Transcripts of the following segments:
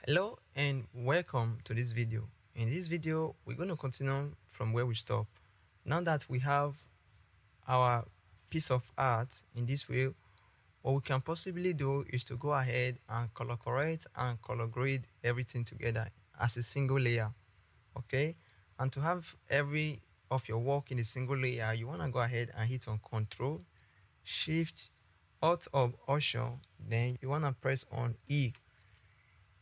Hello and welcome to this video. In this video, we're going to continue from where we stop. Now that we have our piece of art in this way, what we can possibly do is to go ahead and color correct and color grade everything together as a single layer. Okay, and to have every of your work in a single layer, you want to go ahead and hit on Control Shift Alt or Option, then you want to press on E.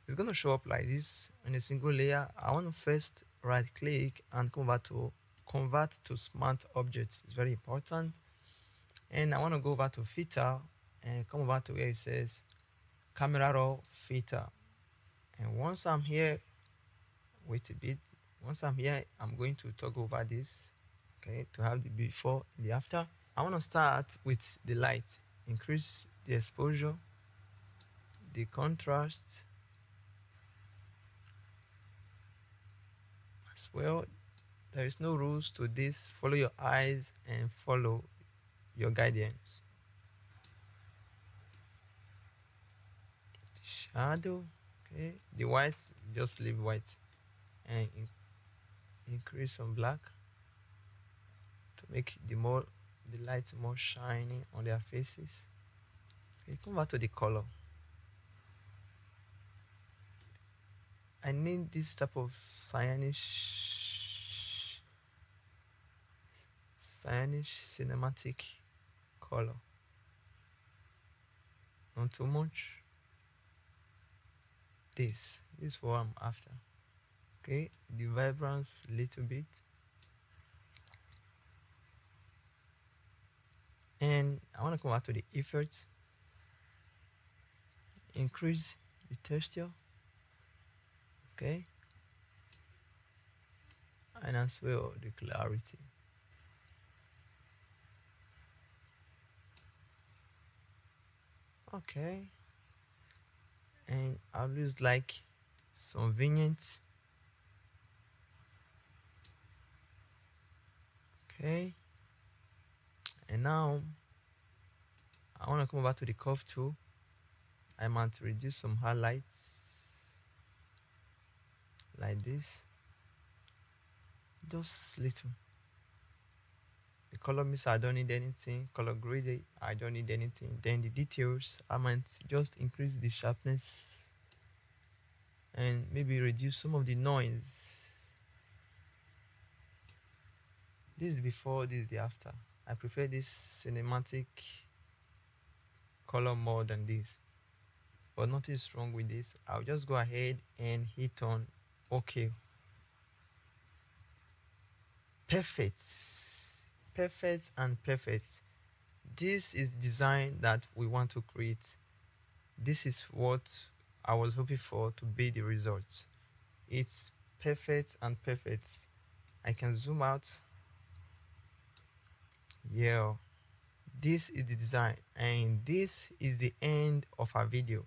It's going to show up like this in a single layer. I want to first right click and come over to convert to smart objects. It's very important. And I want to go over to filter and come over to where it says camera raw filter. And once I'm here, wait a bit. Once I'm here, I'm going to toggle over this, okay, to have the before and the after. I want to start with the light. Increase the exposure, the contrast as well. There is no rules to this. Follow your eyes and follow your guidance. The shadow, okay, the white, just leave white and increase some black to make the light more shiny on their faces. Okay, come back to the color. I need this type of cyanish cinematic color. Not too much. This is what I'm after. Okay, the vibrance little bit. And I want to come back to the effects. Increase the texture. Okay, and as well the clarity. Okay, and I always like some vignettes. Okay, and now I want to come back to the curve tool. I might reduce some highlights like this, just little. The color mix, I don't need anything. Color grade, I don't need anything. Then the details, I might just increase the sharpness and maybe reduce some of the noise. This is before, this is the after. I prefer this cinematic color more than this, but nothing is wrong with this. I'll just go ahead and hit on OK. Perfect and perfect. This is design that we want to create. This is what I was hoping for to be the results. It's perfect and perfect. I can zoom out. Yeah, this is the design and this is the end of our video.